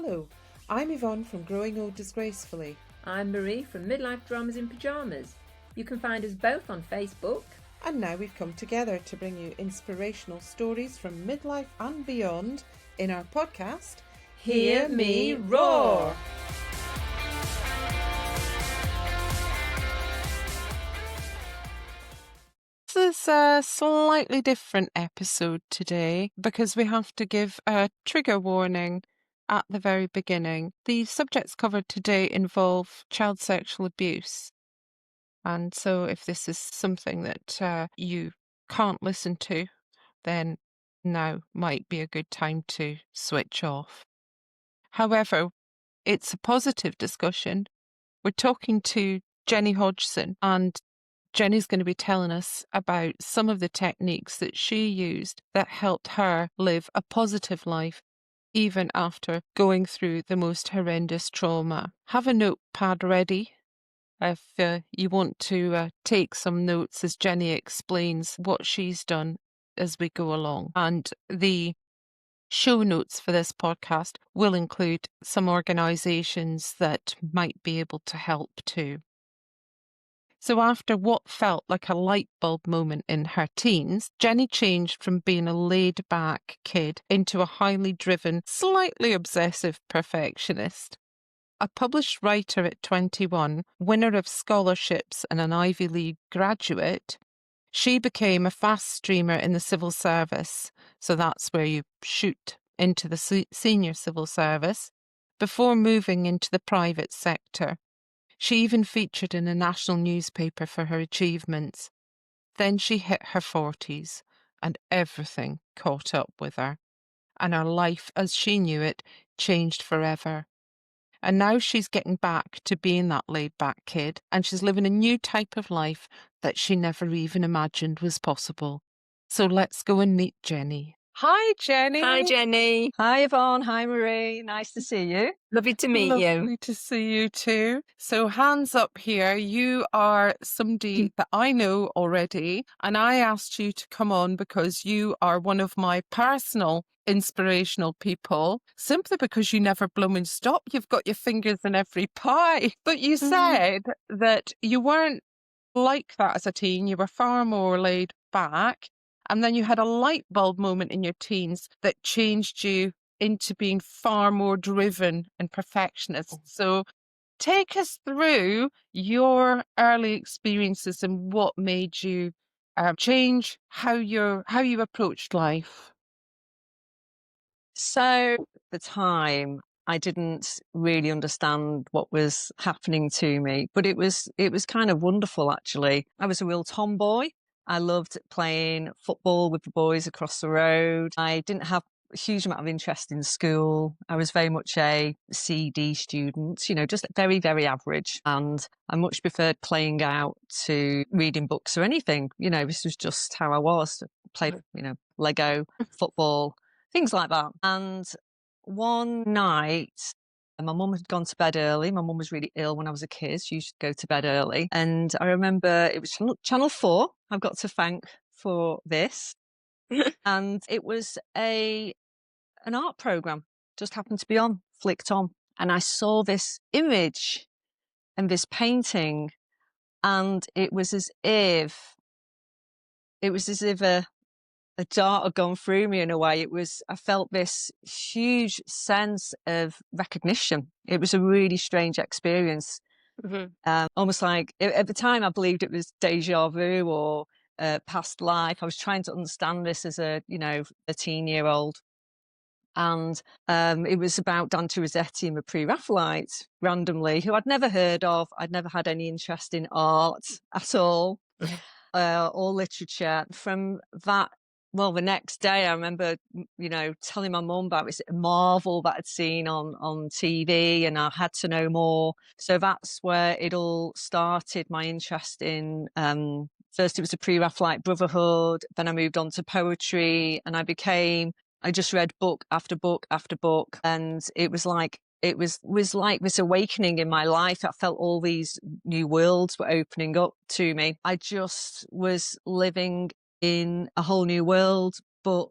Hello, I'm Yvonne from Growing Old Disgracefully. I'm Marie from Midlife Dramas in Pyjamas. You can find us both on Facebook. And now we've come together to bring you inspirational stories from midlife and beyond in our podcast, Hear Me Roar! This is a slightly different episode today because we have to give a trigger warning at the very beginning. The subjects covered today involve child sexual abuse. And so if this is something that you can't listen to, then now might be a good time to switch off. However, it's a positive discussion. We're talking to Jenny Hodgson, and Jenny's going to be telling us about some of the techniques that she used that helped her live a positive life even after going through the most horrendous trauma. Have a notepad ready if you want to take some notes as Jenny explains what she's done as we go along. And the show notes for this podcast will include some organisations that might be able to help too. So after what felt like a light bulb moment in her teens, Jenny changed from being a laid-back kid into a highly driven, slightly obsessive perfectionist. A published writer at 21, winner of scholarships and an Ivy League graduate, she became a fast streamer in the civil service, so that's where you shoot into the senior civil service, before moving into the private sector. She even featured in a national newspaper for her achievements. Then she hit her 40s and everything caught up with her. And her life, as she knew it, changed forever. And now she's getting back to being that laid-back kid, and she's living a new type of life that she never even imagined was possible. So let's go and meet Jenny. Hi, Jenny. Hi, Jenny. Hi, Yvonne. Hi, Marie. Nice to see you. Lovely to meet you. Lovely to see you too. So hands up here, you are somebody that I know already, and I asked you to come on because you are one of my personal inspirational people, simply because you never blooming stop. You've got your fingers in every pie. But you said that you weren't like that as a teen. You were far more laid back. And then you had a light bulb moment in your teens that changed you into being far more driven and perfectionist. So take us through your early experiences and what made you change how you approached life. So, at the time, I didn't really understand what was happening to me, but it was kind of wonderful, actually. I was a real tomboy. I loved playing football with the boys across the road. I didn't have a huge amount of interest in school. I was very much a CD student, just very, very average. And I much preferred playing out to reading books or anything. This was just how I was. Played, Lego, football, things like that. And one night, my mum had gone to bed early. My mum was really ill when I was a kid. She used to go to bed early. And I remember it was Channel 4. I've got to thank for this. And it was an art programme, just happened to be on, flicked on. And I saw this image and this painting, and it was as if a dart had gone through me in a way. I felt this huge sense of recognition. It was a really strange experience. Almost like, at the time I believed it was deja vu or past life. I was trying to understand this as a 13-year-old. And it was about Dante Rossetti and the Pre-Raphaelites, randomly, who I'd never heard of. I'd never had any interest in art at all, or literature. From that, well, the next day I remember, telling my mum about this marvel that I'd seen on TV, and I had to know more. So that's where it all started, my interest in, first it was the Pre-Raphaelite Brotherhood, then I moved on to poetry, and I just read book after book after book, and it was like this awakening in my life. I felt all these new worlds were opening up to me. I just was living in a whole new world, but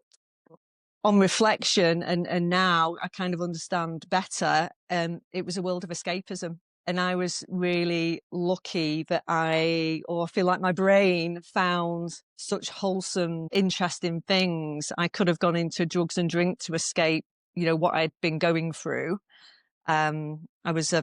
on reflection, and now I kind of understand better, it was a world of escapism. And I was really lucky that I feel like my brain found such wholesome, interesting things. I could have gone into drugs and drink to escape, what I'd been going through. I was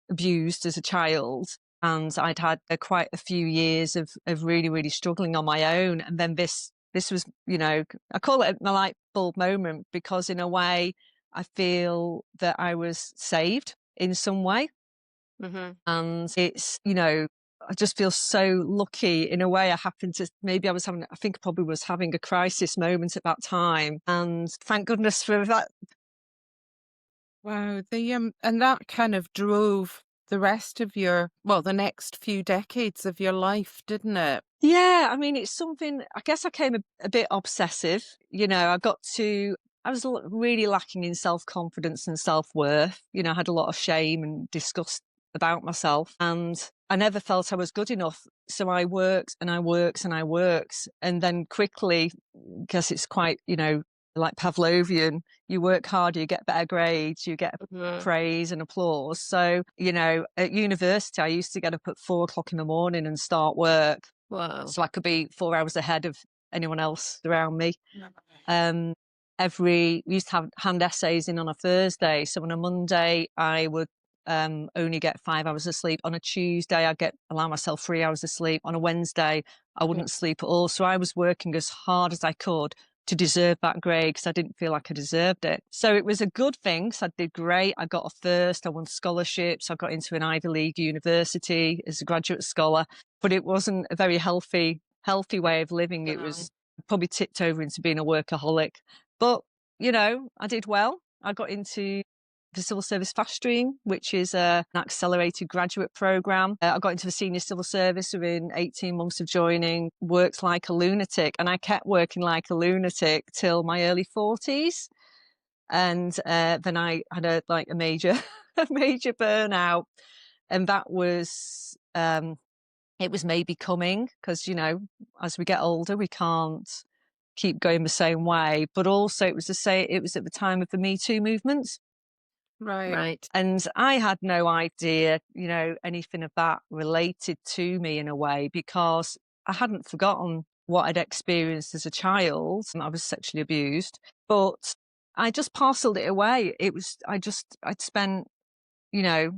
abused as a child, and I'd had quite a few years of really, really struggling on my own. And then this was, I call it my light bulb moment, because in a way I feel that I was saved in some way. Mm-hmm. And it's, I just feel so lucky in a way. I think I probably was having a crisis moment at that time. And thank goodness for that. Wow, and that kind of drove the rest of the next few decades of your life, didn't it? Yeah, I mean, it's something, I guess I came a bit obsessive. I was really lacking in self-confidence and self-worth. I had a lot of shame and disgust about myself, and I never felt I was good enough. So I worked and I worked and I worked. And then quickly, because it's quite, like Pavlovian, you work harder, you get better grades, you get praise and applause. So, at university, I used to get up at 4 o'clock in the morning and start work. Wow. So I could be 4 hours ahead of anyone else around me. We used to have hand essays in on a Thursday. So on a Monday, I would only get 5 hours of sleep. On a Tuesday, I'd allow myself 3 hours of sleep. On a Wednesday, I wouldn't sleep at all. So I was working as hard as I could to deserve that grade, because I didn't feel like I deserved it. So it was a good thing. So I did great. I got a first. I won scholarships. I got into an Ivy League university as a graduate scholar. But it wasn't a very healthy way of living. It was probably tipped over into being a workaholic. But, I did well. I got into the Civil Service Fast Stream, which is an accelerated graduate programme. I got into the Senior Civil Service within 18 months of joining, worked like a lunatic, and I kept working like a lunatic till my early 40s. And then I had a major burnout. And that was, it was maybe coming, because, as we get older, we can't keep going the same way. But also it was at the time of the Me Too movement. Right. And I had no idea, anything of that related to me in a way, because I hadn't forgotten what I'd experienced as a child. I was sexually abused, but I just parceled it away. I'd spent, the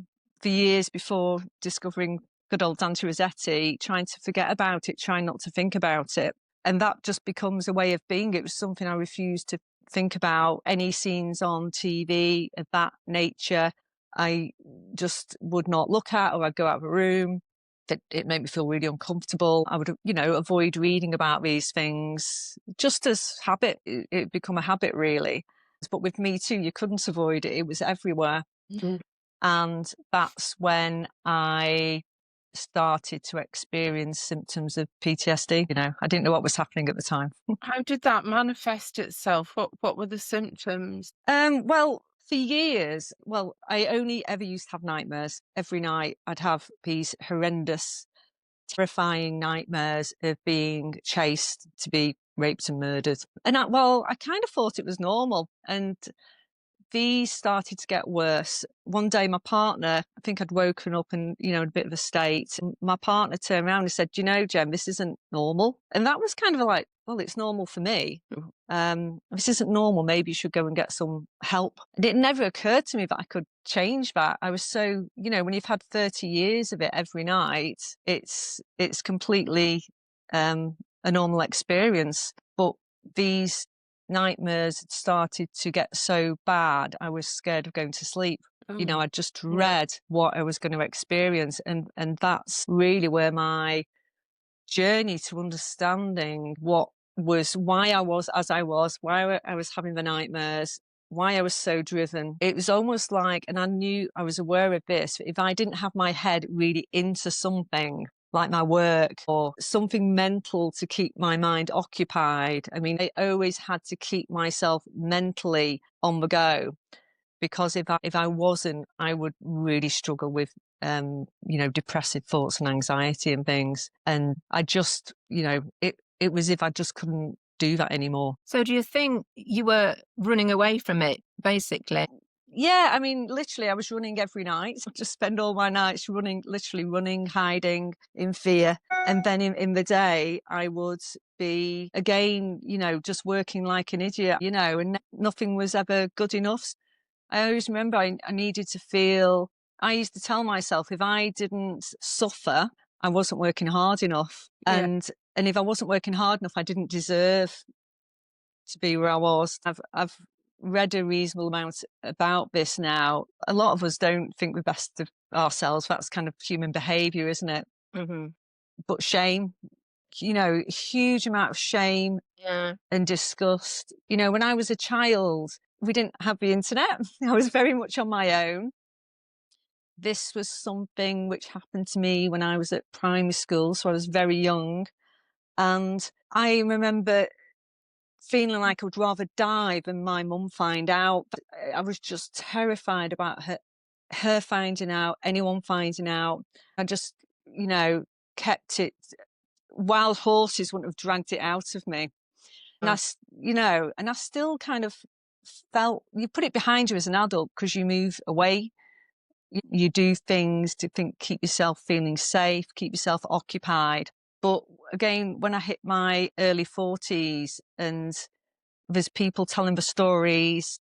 years before discovering good old Dante Rossetti, trying to forget about it, trying not to think about it. And that just becomes a way of being. It was something I refused to think about. Any scenes on TV of that nature, I just would not look at, or I'd go out of a room. It made me feel really uncomfortable. I would, avoid reading about these things just as habit. It become a habit, really. But with Me Too, you couldn't avoid it. It was everywhere. Mm-hmm. And that's when I started to experience symptoms of PTSD. I didn't know what was happening at the time. How did that manifest itself? What were the symptoms? Well, for years, I only ever used to have nightmares. Every night I'd have these horrendous, terrifying nightmares of being chased, to be raped and murdered. And I kind of thought it was normal. And these started to get worse. One day, my partner, I think I'd woken up and, in a bit of a state. And my partner turned around and said, Jem, this isn't normal. And that was kind of like, well, it's normal for me. This isn't normal. Maybe you should go and get some help. And it never occurred to me that I could change that. I was so, when you've had 30 years of it every night, it's completely a normal experience. But these nightmares started to get so bad, I was scared of going to sleep. I just read what I was going to experience. And that's really where my journey to understanding why I was as I was, why I was having the nightmares, why I was so driven. It was almost like, and I was aware of this, if I didn't have my head really into something, like my work or something mental to keep my mind occupied. I mean, I always had to keep myself mentally on the go, because if I wasn't, I would really struggle with, depressive thoughts and anxiety and things. And I just, it was if I just couldn't do that anymore. So do you think you were running away from it, basically? Yeah, I mean, literally, I was running every night. I just spend all my nights running, literally running, hiding in fear. And then in the day, I would be again, just working like an idiot, and nothing was ever good enough. I always remember I needed to feel, I used to tell myself if I didn't suffer, I wasn't working hard enough. Yeah. And if I wasn't working hard enough, I didn't deserve to be where I was. I've read a reasonable amount about this now. A lot of us don't think the best of ourselves. That's kind of human behavior, isn't it? Mm-hmm. But shame, huge amount of shame Yeah. and disgust. When I was a child, we didn't have the internet. I was very much on my own. This was something which happened to me when I was at primary school, so I was very young. And I remember feeling like I would rather die than my mum find out. But I was just terrified about her finding out, anyone finding out. I just, kept it. Wild horses wouldn't have dragged it out of me. And and I still kind of felt, you put it behind you as an adult because you move away. You do things to keep yourself feeling safe, keep yourself occupied. But again, when I hit my early 40s and there's people telling the stories,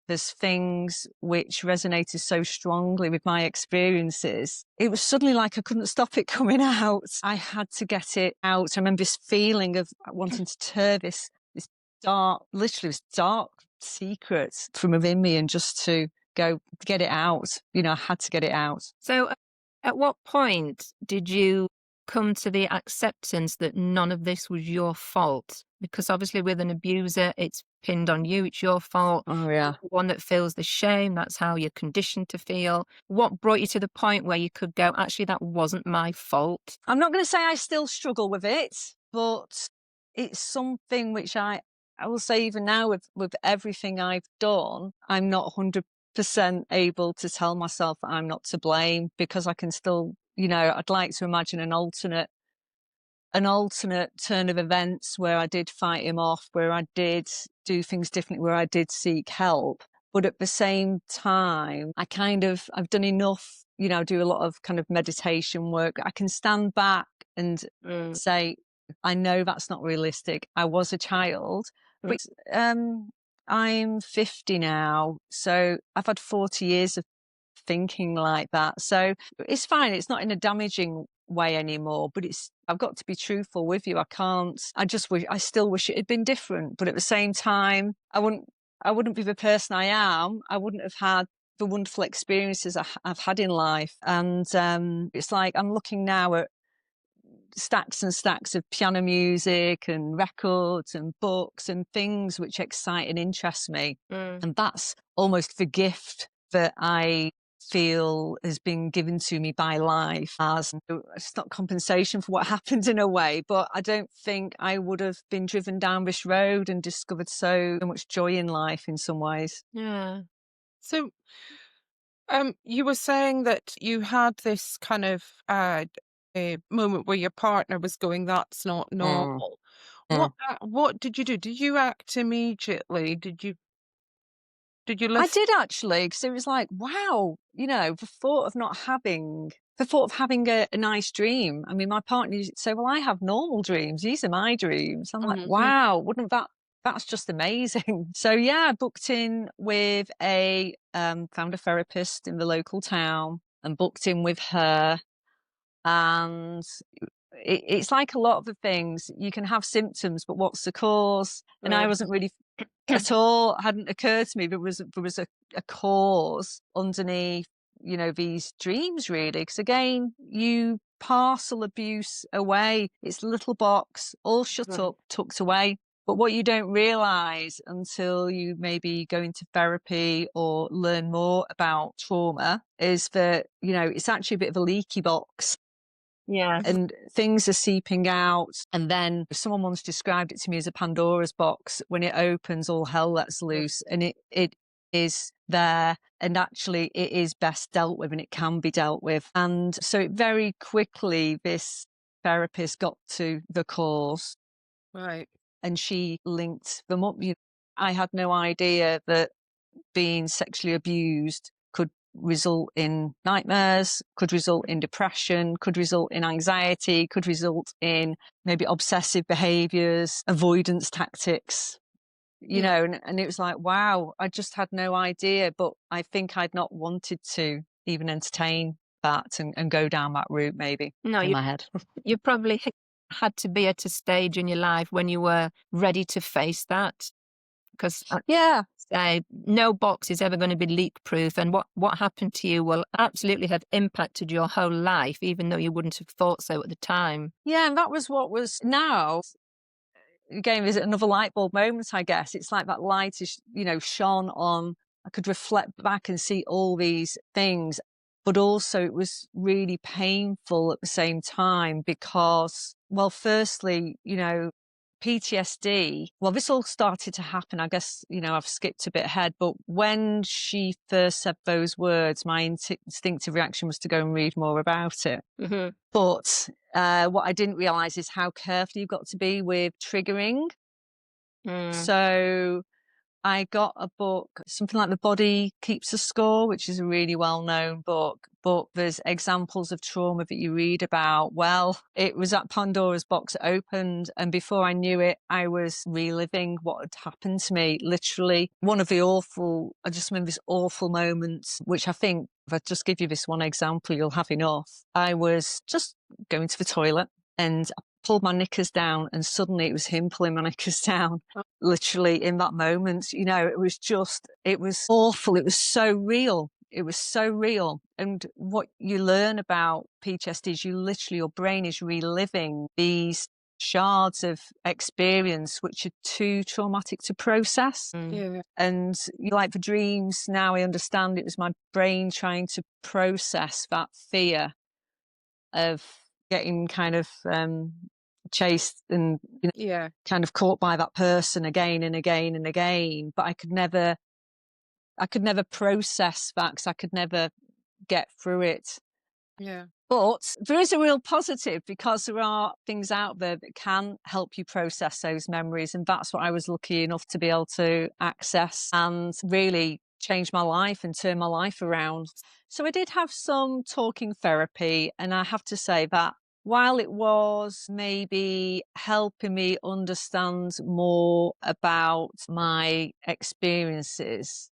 there's things which resonated so strongly with my experiences. It was suddenly like I couldn't stop it coming out. I had to get it out. I remember this feeling of wanting to tear this dark, literally this dark secret from within me and just to go get it out. I had to get it out. So at what point did you come to the acceptance that none of this was your fault? Because obviously with an abuser, it's pinned on you. It's your fault. Oh, You're yeah. the one that feels the shame. That's how you're conditioned to feel. What brought you to the point where you could go, actually, that wasn't my fault? I'm not going to say I still struggle with it, but it's something which I will say even now with everything I've done, I'm not 100% able to tell myself that I'm not to blame because I can still, I'd like to imagine an alternate turn of events where I did fight him off, where I did do things differently, where I did seek help. But at the same time, I've done enough, do a lot of kind of meditation work. I can stand back and say, I know that's not realistic. I was a child, but I'm 50 now. So I've had 40 years of thinking like that. So it's fine. It's not in a damaging way anymore, but I've got to be truthful with you. I still wish it had been different. But at the same time, I wouldn't be the person I am. I wouldn't have had the wonderful experiences I've had in life. And it's like I'm looking now at stacks and stacks of piano music and records and books and things which excite and interest me. And that's almost the gift that I feel has been given to me by life as it's not compensation for what happened in a way, but I don't think I would have been driven down this road and discovered so much joy in life in some ways. Yeah. So, you were saying that you had this kind of a moment where your partner was going, "That's not normal." Mm. What did you do? Did you act immediately? Did you I listen? did actually, because it was like, wow, the thought of having a nice dream. I mean, my partner used to say, well, I have normal dreams. These are my dreams. I'm like, wow, that's just amazing. So yeah, I booked in with found a therapist in the local town and booked in with her. And it's like a lot of the things, you can have symptoms, but what's the cause? And I wasn't really at all, hadn't occurred to me there was a cause underneath, these dreams really. Because again, you parcel abuse away. It's a little box, all shut up, tucked away. But what you don't realize until you maybe go into therapy or learn more about trauma is that, it's actually a bit of a leaky box. Yes. And things are seeping out. And then someone once described it to me as a Pandora's box. When it opens, all hell lets loose. And it is there. And actually, it is best dealt with and it can be dealt with. And so very quickly, this therapist got to the cause. Right. and she linked them up. I had no idea that being sexually abused could result in nightmares, could result in depression, could result in anxiety, could result in maybe obsessive behaviors, avoidance tactics, and it was like, wow, I just had no idea. But I think I'd not wanted to even entertain that and go down that route, maybe, No, in my head. you probably had to be at a stage in your life when you were ready to face that, because Yeah. no box is ever going to be leak proof, and what happened to you will absolutely have impacted your whole life, even though you wouldn't have thought so at the time. Yeah, and that was what was now. Again, is another light bulb moment, I guess. It's like that light is, shone on. I could reflect back and see all these things, but also it was really painful at the same time because, well, firstly, PTSD, well, this all started to happen. I guess, I've skipped a bit ahead, but when she first said those words, my instinctive reaction was to go and read more about it. Mm-hmm. But what I didn't realize is how careful you've got to be with triggering. So I got a book, something like The Body Keeps a Score, which is a really well-known book, but there's examples of trauma that you read about. Well, it was at Pandora's box opened, and before I knew it, I was reliving what had happened to me. Literally, I just remember this awful moment, which I think, if I just give you this one example, you'll have enough. I was just going to the toilet and I pulled my knickers down, and suddenly it was him pulling my knickers down. Literally in that moment, it was awful. It was so real. It was so real. And what you learn about PTSD is your brain is reliving these shards of experience which are too traumatic to process. Yeah. And like the dreams, now I understand it was my brain trying to process that fear of getting kind of chased and kind of caught by that person again and again and again. But I could never process that because I could never get through it. Yeah. But there is a real positive because there are things out there that can help you process those memories. And that's what I was lucky enough to be able to access and really change my life and turn my life around. So I did have some talking therapy, and I have to say that while it was maybe helping me understand more about my experiences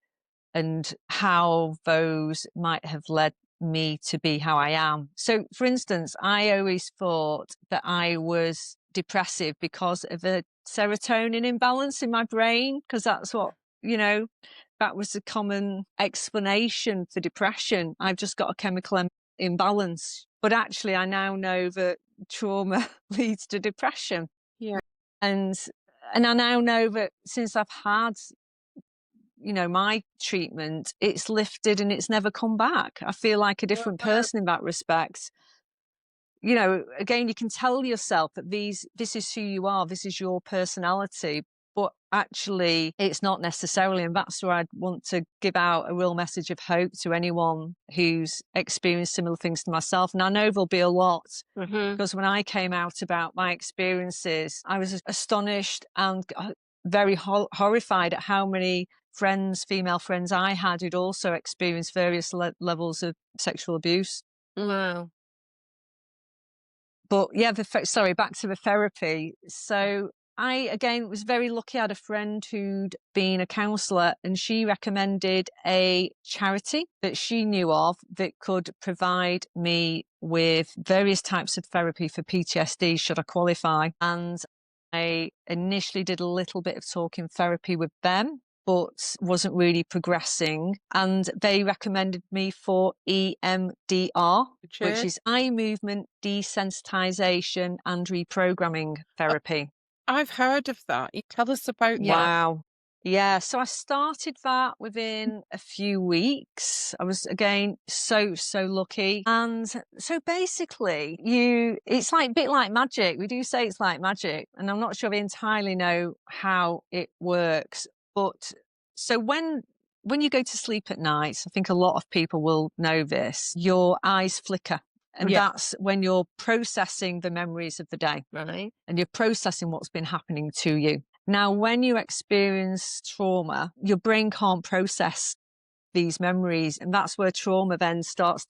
and how those might have led me to be how I am. So, for instance, I always thought that I was depressive because of a serotonin imbalance in my brain, because that's what, that was a common explanation for depression. I've just got a chemical imbalance. But actually, I now know that trauma leads to depression. Yeah. And I now know that since I've had my treatment, it's lifted and it's never come back. I feel like a different person in that respect. Again, you can tell yourself that this is who you are, this is your personality, but actually it's not necessarily. And that's where I'd want to give out a real message of hope to anyone who's experienced similar things to myself. And I know there'll be a lot, because when I came out about my experiences, I was astonished and very horrified at how many female friends I had who'd also experienced various levels of sexual abuse. Wow. But yeah, back to the therapy. So I, again, was very lucky. I had a friend who'd been a counsellor, and she recommended a charity that she knew of that could provide me with various types of therapy for PTSD, should I qualify. And I initially did a little bit of talking therapy with them, but wasn't really progressing. And they recommended me for EMDR, which is eye movement desensitization and reprogramming therapy. I've heard of that. You tell us about that. Wow. Yeah, so I started that within a few weeks. I was, again, so lucky. And so basically, it's like a bit like magic. We do say it's like magic, and I'm not sure I entirely know how it works. But so when you go to sleep at night, I think a lot of people will know this, your eyes flicker And that's when you're processing the memories of the day. Right. And you're processing what's been happening to you. Now, when you experience trauma, your brain can't process these memories. And that's where trauma then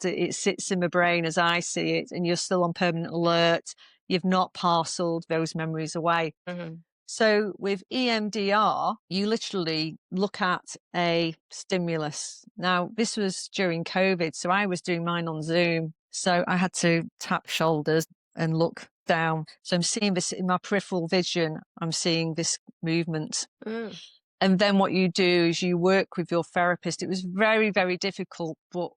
it sits in the brain as I see it, and you're still on permanent alert. You've not parceled those memories away. Mm-hmm. So with EMDR, you literally look at a stimulus. Now, this was during COVID, so I was doing mine on Zoom. So I had to tap shoulders and look down. So I'm seeing this in my peripheral vision. I'm seeing this movement. Mm. And then what you do is you work with your therapist. It was very, very difficult, but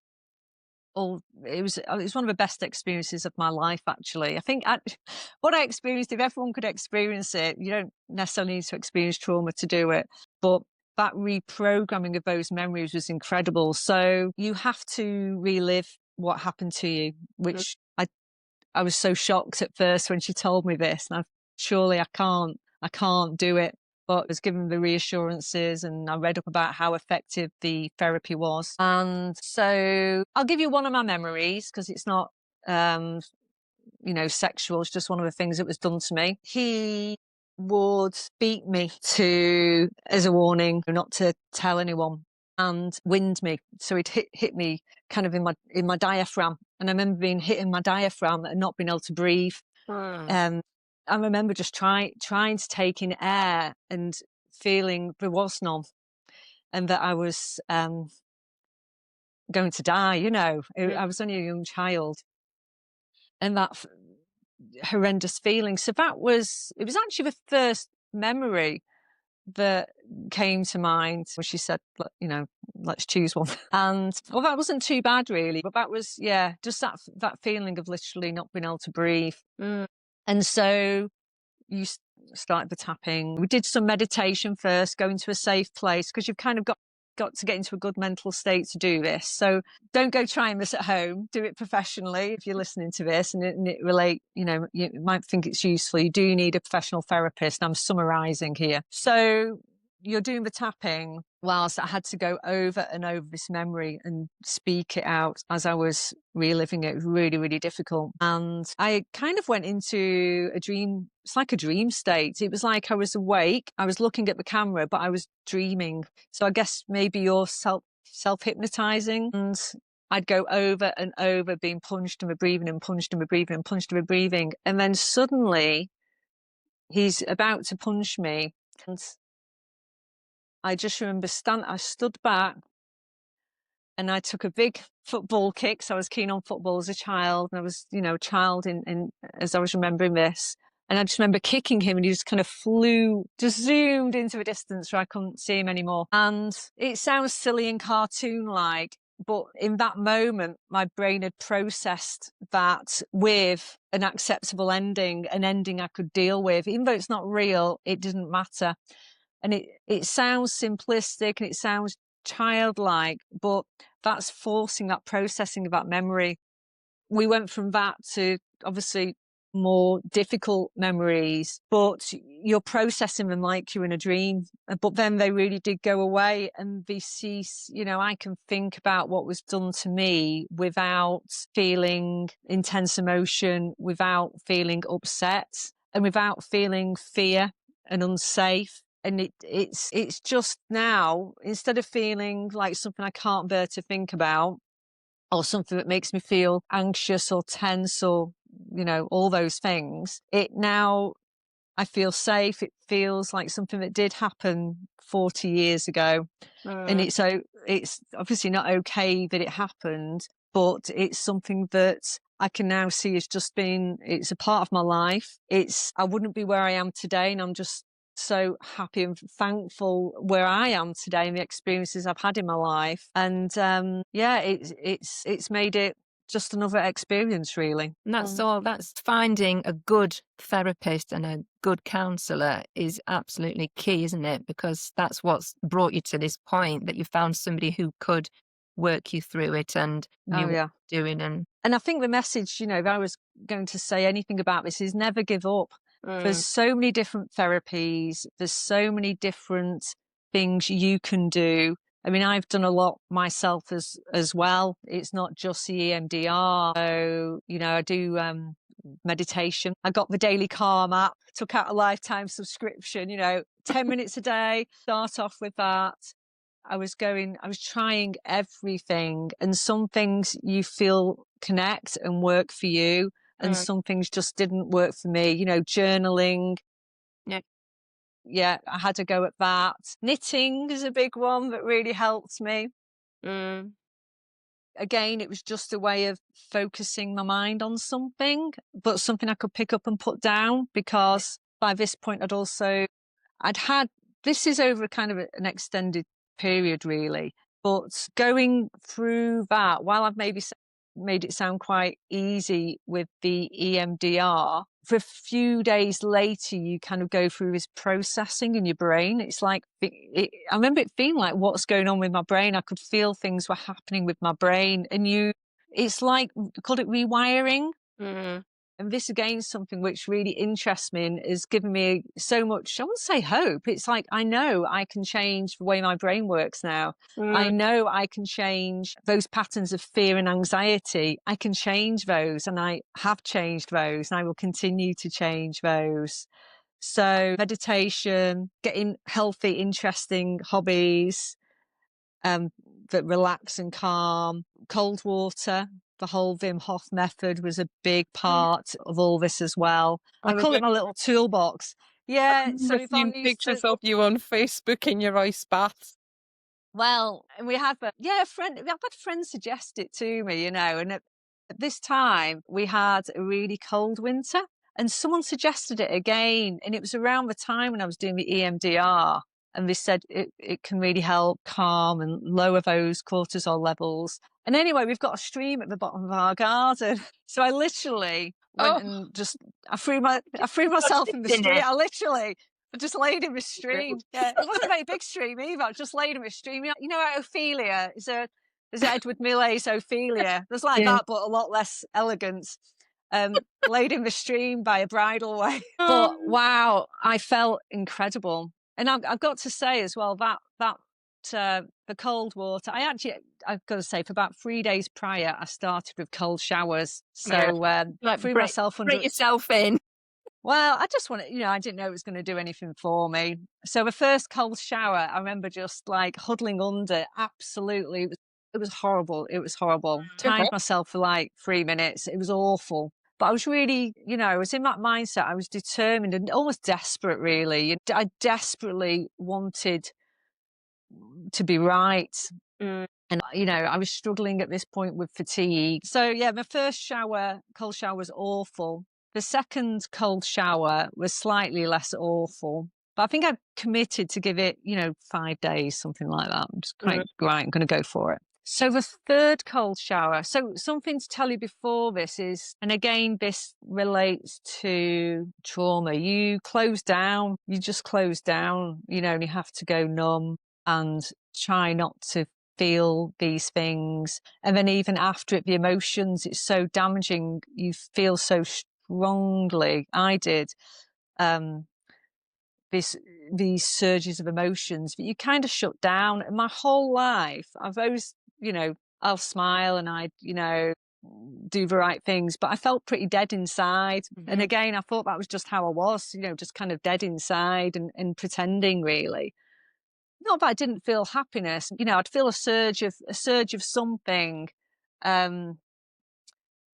it was one of the best experiences of my life, actually. I think what I experienced, if everyone could experience it, you don't necessarily need to experience trauma to do it. But that reprogramming of those memories was incredible. So you have to relive what happened to you, which I was so shocked at first when she told me this. And surely I can't do it. But I was given the reassurances and I read up about how effective the therapy was. And so I'll give you one of my memories because it's not, sexual. It's just one of the things that was done to me. He would beat me as a warning not to tell anyone, and wind me. So he'd hit me kind of in my diaphragm. And I remember being hit in my diaphragm and not being able to breathe. I remember just trying to take in air and feeling there was none, and that I was going to die. I was only a young child, and that horrendous feeling. So it was actually the first memory that came to mind when she said, let's choose one. And that wasn't too bad really, but that was, just that feeling of literally not being able to breathe. And so you started the tapping. We did some meditation first, going to a safe place, because you've kind of got to get into a good mental state to do this. So don't go trying this at home. Do it professionally if you're listening to this and you might think it's useful. You do need a professional therapist. I'm summarizing here. So you're doing the tapping whilst I had to go over and over this memory and speak it out as I was reliving it. It was really, really difficult. And I kind of went into a dream. It's like a dream state. It was like I was awake. I was looking at the camera, but I was dreaming. So I guess maybe you're self-hypnotizing. And I'd go over and over, being punched in my breathing and punched in my breathing and punched in my breathing. And then suddenly he's about to punch me. And I just remember I stood back and I took a big football kick. So I was keen on football as a child. And I was, a child as I was remembering this. And I just remember kicking him and he just kind of just zoomed into a distance where I couldn't see him anymore. And it sounds silly and cartoon-like, but in that moment, my brain had processed that with an acceptable ending, an ending I could deal with. Even though it's not real, it didn't matter. And it sounds simplistic and it sounds childlike, but that's forcing that processing of that memory. We went from that to obviously more difficult memories, but you're processing them like you're in a dream. But then they really did go away and they cease. I can think about what was done to me without feeling intense emotion, without feeling upset, and without feeling fear and unsafe. And it's just now, instead of feeling like something I can't bear to think about, or something that makes me feel anxious or tense or, all those things, I feel safe. It feels like something that did happen 40 years ago. And it's obviously not okay that it happened, but it's something that I can now see as it's a part of my life. I wouldn't be where I am today, and I'm just so happy and thankful where I am today and the experiences I've had in my life. And it's made it just another experience, really. And that's finding a good therapist and a good counsellor is absolutely key, isn't it? Because that's what's brought you to this point, that you found somebody who could work you through it and knew what you're doing. And I think the message, if I was going to say anything about this, is never give up. There's so many different therapies. There's so many different things you can do. I mean, I've done a lot myself as well. It's not just the EMDR. So, I do meditation. I got the Daily Calm app, took out a lifetime subscription, 10 minutes a day, start off with that. I was trying everything, and some things you feel connect and work for you, and some things just didn't work for me. Journaling. Yeah. Yeah, I had to go at that. Knitting is a big one that really helped me. Again, it was just a way of focusing my mind on something, but something I could pick up and put down, because by this point this is over kind of an extended period really, but going through that, while I've maybe made it sound quite easy with the EMDR, for a few days later, you kind of go through this processing in your brain. It's like, I remember it feeling like what's going on with my brain. I could feel things were happening with my brain, and it's like, called it rewiring. And this again is something which really interests me and has given me so much, I wouldn't say hope. It's like, I know I can change the way my brain works now. I know I can change those patterns of fear and anxiety. I can change those, and I have changed those, and I will continue to change those. So meditation, getting healthy, interesting hobbies that relax and calm, cold water. The whole Wim Hof method was a big part of all this as well. I call it my little toolbox. Yeah. So I've if I'm seen used pictures to, of you on Facebook in your ice bath. well, we have a friend. I've had friends suggest it to me, and at this time we had a really cold winter, and someone suggested it again, and it was around the time when I was doing the EMDR. And they said it can really help calm and lower those cortisol levels. And anyway, we've got a stream at the bottom of our garden. So I literally went and I threw myself in the stream. I just laid in the stream. Yeah, it wasn't a very big stream either. I just laid in the stream. Ophelia there's Edward Millet's Ophelia. There's like that, but a lot less elegant. Laid in the stream by a bridle way. But wow, I felt incredible. And I've got to say as well that the cold water, I've got to say, for about 3 days prior, I started with cold showers. So threw myself under. Break yourself in. Well, I just wanted, I didn't know it was going to do anything for me. So the first cold shower, I remember just like huddling under. Absolutely, it was horrible. It was horrible. Timed myself for like 3 minutes. It was awful. But I was really, I was in that mindset. I was determined and almost desperate, really. I desperately wanted to be right. And, I was struggling at this point with fatigue. So, yeah, my first cold shower was awful. The second cold shower was slightly less awful. But I think I committed to give it, 5 days, something like that. I'm just quite right. I'm going to go for it. So the third cold shower. So something to tell you before this is, and again, this relates to trauma. You close down, you just close down, and you have to go numb and try not to feel these things. And then even after it, the emotions, it's so damaging. You feel so strongly. I did. These surges of emotions, but you kind of shut down. And my whole life, I've always, I'll smile and I, do the right things, but I felt pretty dead inside. And again, I thought that was just how I was, just kind of dead inside and pretending, really. Not that I didn't feel happiness, I'd feel a surge of something.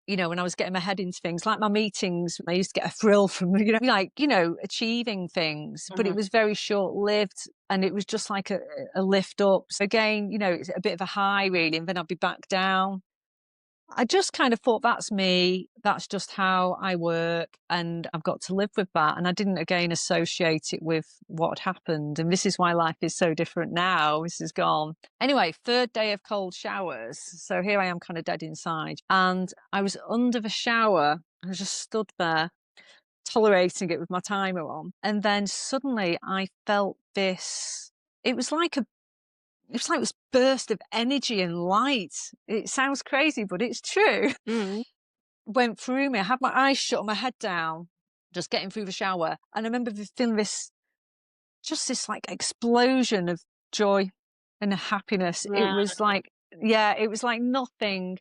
When I was getting my head into things, like my meetings, I used to get a thrill from, achieving things, but it was very short lived and it was just like a lift up. So again, it's a bit of a high really, and then I'd be back down. I just kind of thought, that's me. That's just how I work. And I've got to live with that. And I didn't again associate it with what had happened. And this is why life is so different now. This is gone. Anyway, third day of cold showers. So here I am kind of dead inside. And I was under the shower. I just stood there, tolerating it with my timer on. And then suddenly I felt this, it was like this burst of energy and light. It sounds crazy, but it's true. Went through me. I had my eyes shut and my head down, just getting through the shower. And I remember feeling this like explosion of joy and happiness. It Yeah. was like, yeah, it was like nothing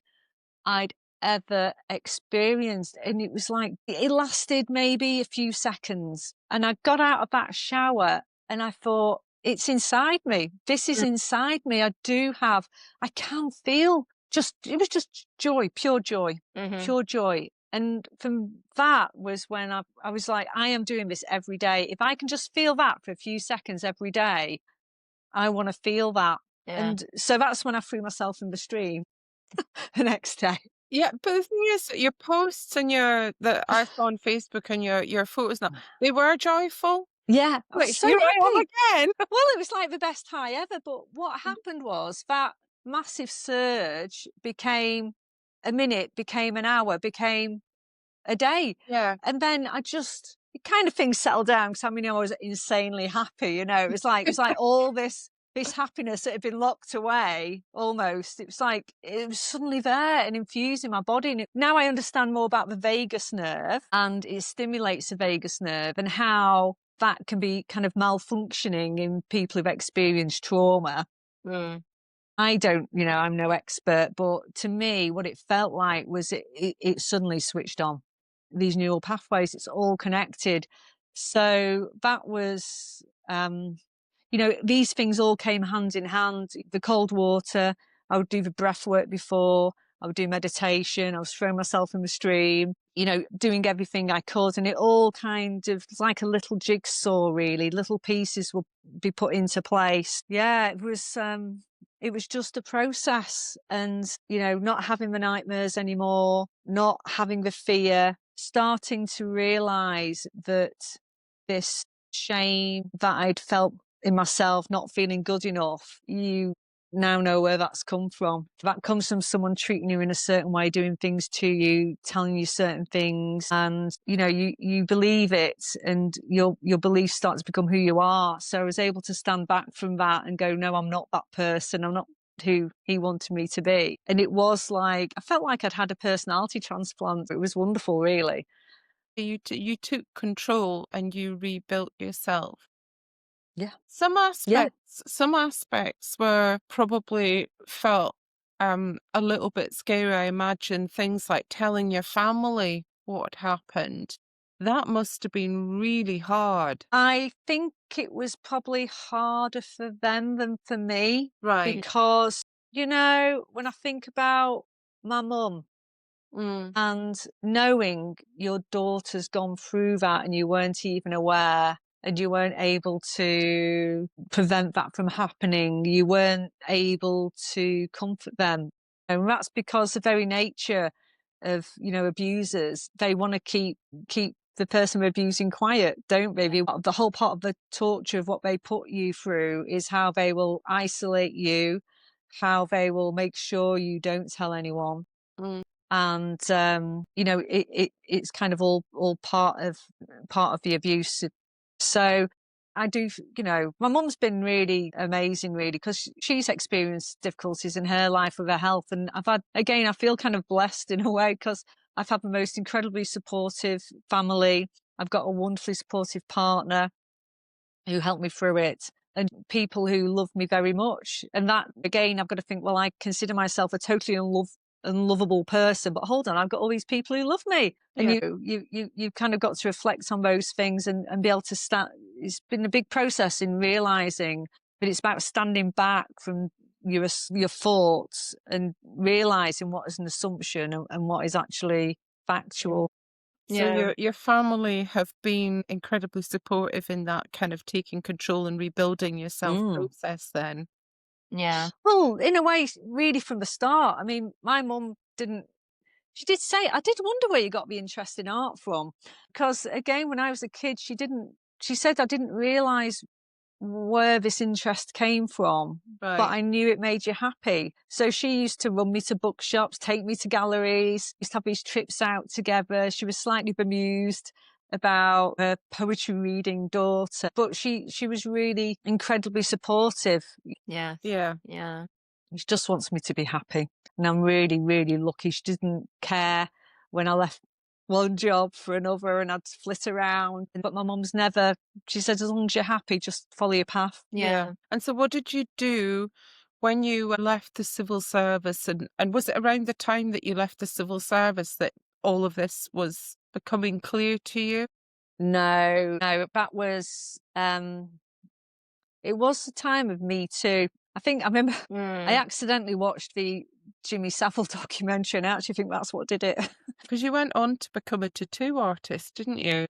I'd ever experienced. And it was like, it lasted maybe a few seconds. And I got out of that shower and I thought, it's inside me. This is Mm. inside me. I can feel it was just joy, Mhm. pure joy. And from that was when I was like, I am doing this every day. If I can just feel that for a few seconds every day, I want to feel that. Yeah. And so that's when I threw myself in the stream the next day. Yeah, but the thing is, your posts and that I saw on Facebook and your photos now, they were joyful. Yeah, I was Like, so here I am happy. again. Well, it was like the best high ever. But what happened was that massive surge became a minute, became an hour, became a day. Yeah. And then it kind of things settled down because I was insanely happy. It was like all this happiness that had been locked away almost. It was like it was suddenly there and infused in my body. And now I understand more about the vagus nerve, and it stimulates the vagus nerve and how that can be kind of malfunctioning in people who've experienced trauma. Mm. I don't, I'm no expert, but to me, what it felt like was it suddenly switched on these neural pathways. It's all connected. So that was, these things all came hand in hand. The cold water, I would do the breath work before, I would do meditation, I was throwing myself in the stream, doing everything I could. And it all kind of, it's like a little jigsaw, really. Little pieces will be put into place. Yeah, it was just a process. And, not having the nightmares anymore, not having the fear, starting to realize that this shame that I'd felt in myself, not feeling good enough, you now know where that's come from. That comes from someone treating you in a certain way, doing things to you, telling you certain things, and you believe it, and your beliefs start to become who you are. So I was able to stand back from that and go, no, I'm not that person. I'm not who he wanted me to be. And it was like, I felt like I'd had a personality transplant. It was wonderful, really. You took control and you rebuilt yourself. Yeah. Some Yeah. aspects were probably felt a little bit scary. I imagine things like telling your family what happened. That must have been really hard. I think it was probably harder for them than for me Right. because, when I think about my mum Mm, and knowing your daughter's gone through that and you weren't even aware and you weren't able to prevent that from happening, you weren't able to comfort them. And that's because the very nature of, abusers, they want to keep the person they're abusing quiet, don't they? The whole part of the torture of what they put you through is how they will isolate you, how they will make sure you don't tell anyone. mm. And it's kind of all part of the abuse. So I do, my mum's been really amazing, really, because she's experienced difficulties in her life with her health. And I feel kind of blessed in a way because I've had the most incredibly supportive family. I've got a wonderfully supportive partner who helped me through it, and people who love me very much. And that, again, I've got to think, well, I consider myself a totally unlovable person, but hold on, I've got all these people who love me. And Yeah. you've kind of got to reflect on those things and be able to stand. It's been a big process in realizing that it's about standing back from your thoughts and realizing what is an assumption and what is actually factual. So Yeah. your family have been incredibly supportive in that kind of taking control and rebuilding yourself Mm. process then. Yeah. Well, in a way, really from the start. I mean, my mum didn't. She did say, I did wonder where you got the interest in art from. Because again, when I was a kid, she said I didn't realise where this interest came from, but Right. I knew it made you happy. So she used to run me to bookshops, take me to galleries, used to have these trips out together. She was slightly bemused about her poetry reading daughter, but she was really incredibly supportive. Yes. Yeah. Yeah. She just wants me to be happy. And I'm really, really lucky. She didn't care when I left one job for another and I'd flit around. But my mum's never, she said, as long as you're happy, just follow your path. Yeah. Yeah. And so what did you do when you left the civil service, and was it around the time that you left the civil service that all of this was becoming clear to you? No, that was, it was the time of Me Too. I remember I accidentally watched the Jimmy Savile documentary, and I actually think that's what did it. Because you went on to become a tattoo artist, didn't you?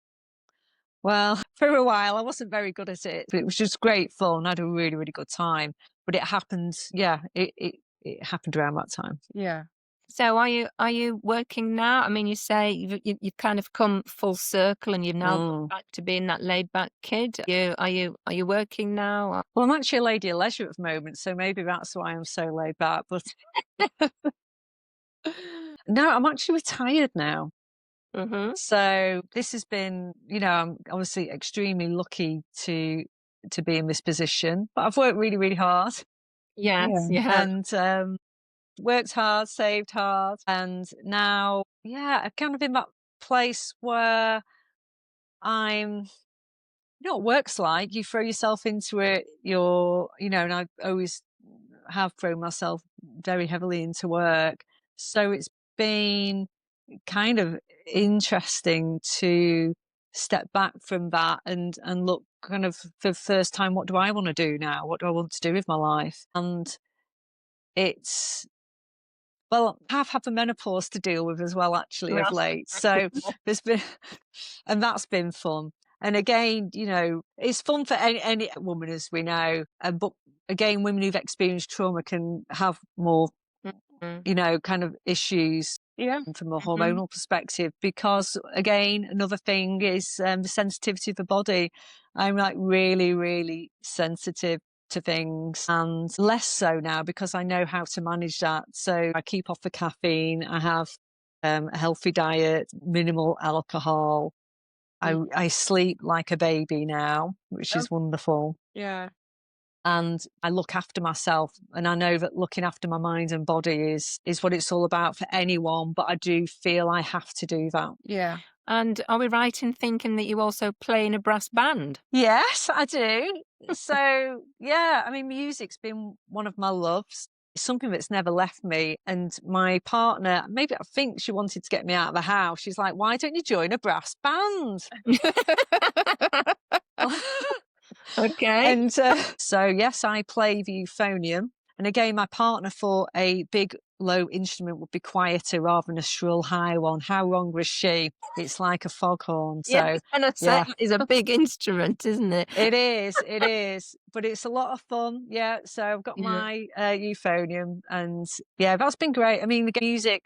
Well, for a while, I wasn't very good at it, but it was just great fun. I had a really, really good time. But it happened, yeah, it happened around that time. Yeah. So are you working now? I mean, you say you've kind of come full circle and you've now gone Mm. back to being that laid back kid. Are you working now? Or- Well, I'm actually a lady of leisure at the moment, so maybe that's why I'm so laid back. But no, I'm actually retired now. Mhm. So this has been, I'm obviously extremely lucky to be in this position, but I've worked really, really hard Yes, Yeah. you have. and worked hard, saved hard, and now, yeah, I'm kind of in that place where I'm. You know what work's like? You throw yourself into it. And I always have thrown myself very heavily into work. So it's been kind of interesting to step back from that and look kind of for the first time, what do I want to do now? What do I want to do with my life? And it's well, I have had the menopause to deal with as well, actually, of Well, late. So there's been, and that's been fun. And again, it's fun for any woman, as we know. But again, women who've experienced trauma can have more, mhm. kind of issues Yeah. from a Mhm. hormonal perspective. Because again, another thing is the sensitivity of the body. I'm like really, really sensitive to things, and less so now because I know how to manage that. So I keep off the caffeine. I have a healthy diet, minimal alcohol. Mm. I sleep like a baby now, which Oh, is wonderful. yeah. And I look after myself, and I know that looking after my mind and body is what it's all about for anyone. But I do feel I have to do that. Yeah. And are we right in thinking that you also play in a brass band? Yes, I do. So, yeah, I mean, music's been one of my loves. It's something that's never left me. And my partner, maybe I think she wanted to get me out of the house. She's like, why don't you join a brass band? Okay. And so, yes, I play the euphonium. And again, my partner thought a big low instrument would be quieter rather than a shrill high one. How wrong was she? It's like a foghorn. Yeah, I So, was gonna say yeah. that is a big instrument, isn't it? It is, but it's a lot of fun. Yeah, so I've got Yeah. my euphonium, and yeah, that's been great. I mean, the music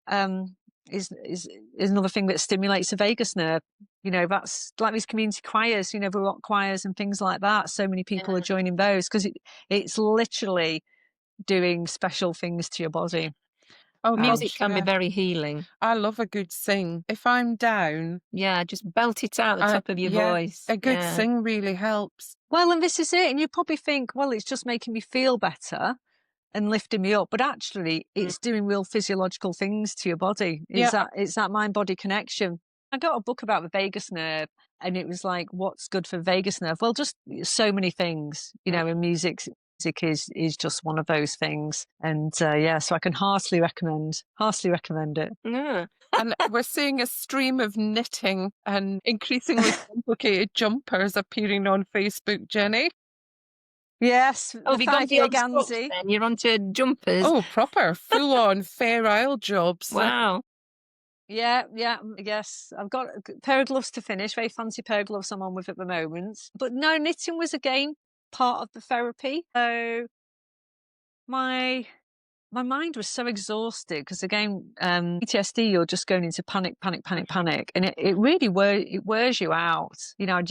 um, is another thing that stimulates the vagus nerve. That's like these community choirs, the rock choirs and things like that. So many people are Yeah. joining those because it's literally doing special things to your body. Oh Music gosh, can be yeah. very healing. I love a good sing. If I'm down, Yeah, just belt it out the top of your yeah, voice. a good Yeah. sing really helps. Well, and this is it. And you probably think, well, it's just making me feel better and lifting me up, but actually Mm. it's doing real physiological things to your body. Yeah. It's that mind body connection. I got a book about the vagus nerve, and it was like, what's good for vagus nerve? Well, just so many things, and music is just one of those things. And yeah, so I can heartily recommend it. Yeah. And we're seeing a stream of knitting and increasingly complicated jumpers appearing on Facebook, Jenny. Yes, Oh, the have you gone 5-year beyond socks Gansey. then? You're onto jumpers. Oh, proper full on Fair Isle jobs. Wow. Yeah, yeah, yes. I've got a pair of gloves to finish, very fancy pair of gloves I'm on with at the moment. But no, knitting was again part of the therapy. So my mind was so exhausted because again, PTSD, you're just going into panic, panic, panic, panic, and it really it wears you out. I'd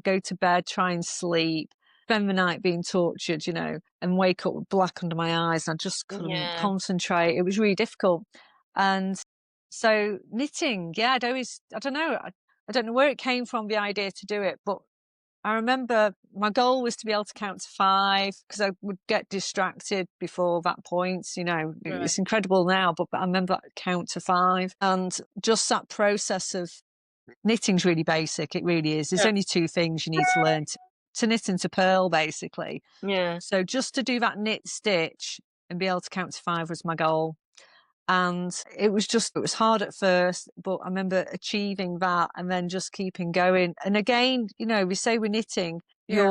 go to bed, try and sleep, spend the night being tortured, and wake up with black under my eyes, and I just couldn't Yeah. concentrate. It was really difficult, and so knitting, yeah, I don't know, I don't know where it came from, the idea to do it, but I remember my goal was to be able to count to 5 because I would get distracted before that point. Right. It's incredible now, but I remember that count to 5, and just that process of knitting's really basic. It really is. There's Yeah. only 2 things you need to learn. to knit and to purl, basically. Yeah. So just to do that knit stitch and be able to count to 5 was my goal. And it was hard at first, but I remember achieving that and then just keeping going. And again, we say we're knitting, Yeah.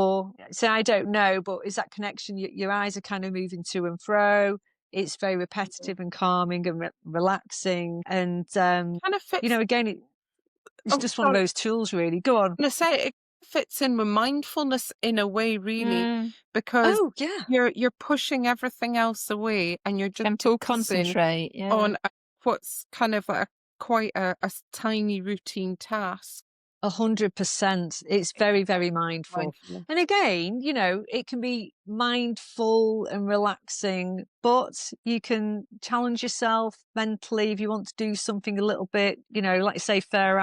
I don't know, but is that connection? Your eyes are kind of moving to and fro. It's very repetitive and calming and relaxing. And, Kind of fits. again, it's Oh, just one of sorry. those tools, really. Go on. I'm gonna say it fits in with mindfulness in a way, really, because Oh, yeah. you're pushing everything else away and you're just Them to focusing concentrate. Yeah. on what's kind of quite a tiny routine task. 100%. It's very, very mindful. Mindfulness. And again, it can be mindful and relaxing, but you can challenge yourself mentally if you want to do something a little bit, like you say, Fair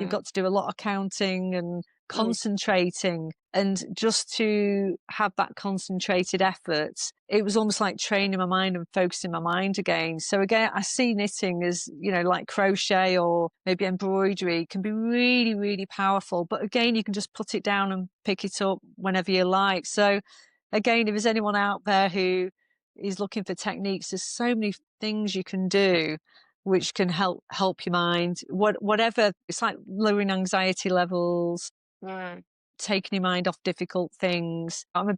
you've got to do a lot of counting and concentrating. And just to have that concentrated effort, it was almost like training my mind and focusing my mind again. So again, I see knitting as, like crochet or maybe embroidery can be really, really powerful. But again, you can just put it down and pick it up whenever you like. So again, if there's anyone out there who is looking for techniques, there's so many things you can do which can help your mind. Whatever, it's like lowering anxiety levels, taking your mind off difficult things. I'm a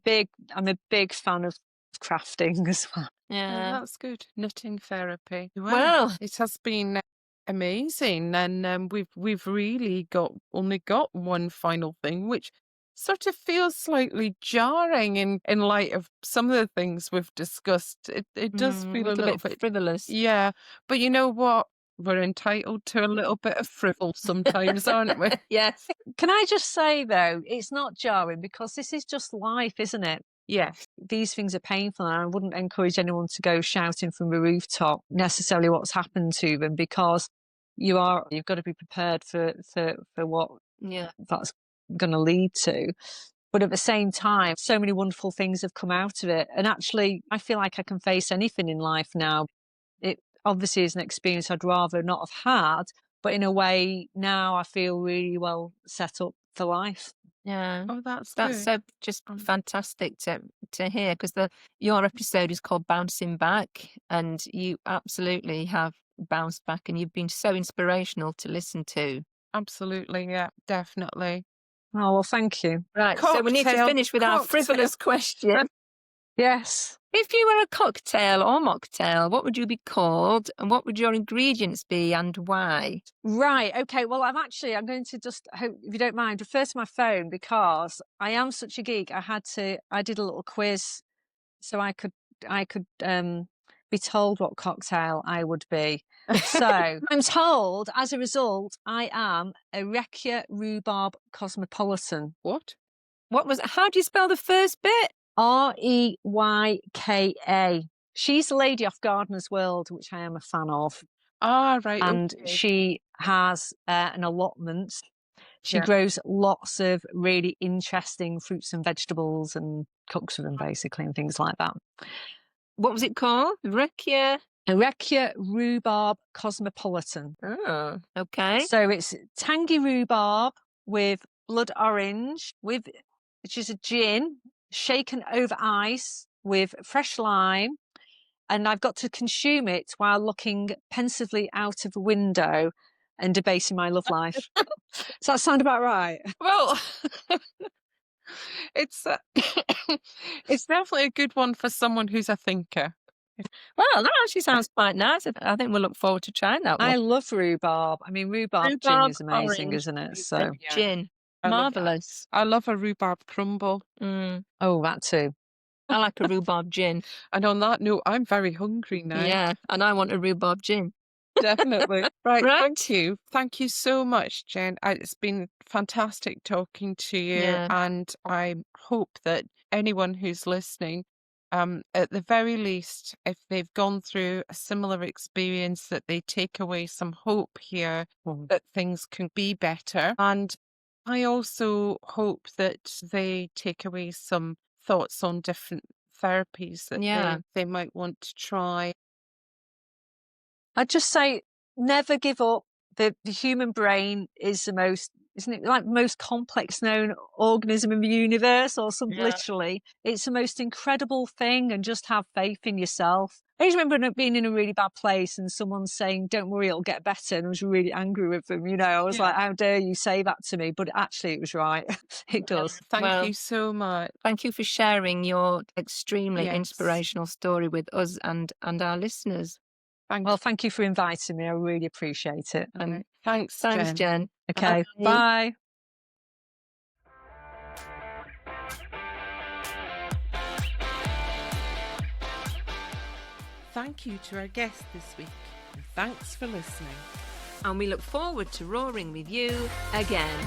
big fan of crafting as well. Oh, Yeah. that's good. Knitting therapy. Well, It has been amazing, and we've really only got one final thing, which sort of feels slightly jarring in light of some of the things we've discussed. It does feel a little bit frivolous. yeah, but you know what? We're entitled to a little bit of frivol sometimes, aren't we? Yes. Can I just say though, it's not jarring because this is just life, isn't it? Yes. These things are painful, and I wouldn't encourage anyone to go shouting from the rooftop necessarily what's happened to them, because you've got to be prepared for what that's going to lead to. But at the same time, so many wonderful things have come out of it. And actually, I feel like I can face anything in life now. It obviously is an experience I'd rather not have had, but in a way now I feel really well set up for life. Yeah. Oh, that's That's good. so just fantastic to hear, because your episode is called Bouncing Back, and you absolutely have bounced back, and you've been so inspirational to listen to. Absolutely, yeah, definitely. Oh, well, thank you. Right, so we need to Cocktail, finish with our frivolous question. Yes. If you were a cocktail or mocktail, what would you be called, and what would your ingredients be, and why? Right. Okay. Well, I'm going to just hope, if you don't mind, refer to my phone, because I am such a geek. I did a little quiz so I could be told what cocktail I would be. So I'm told, as a result, I am a Recchia rhubarb cosmopolitan. What? How do you spell the first bit? Reyka. She's the lady off Gardener's World, which I am a fan of. Ah, right. And okay. she has an allotment. She Yeah. grows lots of really interesting fruits and vegetables and cooks with them, basically, and things like that. What was it called? Recchia? Recchia rhubarb cosmopolitan. Oh, okay. So it's tangy rhubarb with blood orange, which is a gin, shaken over ice with fresh lime. And I've got to consume it while looking pensively out of the window and debating my love life. Does that sound about right? Well, it's it's definitely a good one for someone who's a thinker. Well, that actually sounds quite nice. I think we'll look forward to trying that one. I love rhubarb. I mean, rhubarb gin Rhubarb is amazing, orange isn't it? So, Yeah. gin. I love that. Marvellous. I love a rhubarb crumble. oh, that too. I like a rhubarb gin. And on that note, I'm very hungry now. Yeah, and I want a rhubarb gin. Definitely. Right. Right. Thank you. Thank you so much, Jen. It's been fantastic talking to you. Yeah. And I hope that anyone who's listening, at the very least, if they've gone through a similar experience, that they take away some hope here that things can be better. And I also hope that they take away some thoughts on different therapies that they might want to try. I'd just say never give up. The human brain is the most isn't it like the most complex known organism in the universe or something? Yeah. Literally, it's the most incredible thing, and just have faith in yourself. I just remember being in a really bad place and someone saying, "Don't worry, it'll get better," and I was really angry with them. I was like, "How dare you say that to me?" But actually, it was right. It does. Thank Well, you so much. thank you for sharing your extremely Yes. inspirational story with us and our listeners. Well, thank you for inviting me. I really appreciate it. And Thanks, thanks, Jen. Jen. Okay, Bye. bye. Thank you to our guest this week, and thanks for listening. And we look forward to roaring with you again.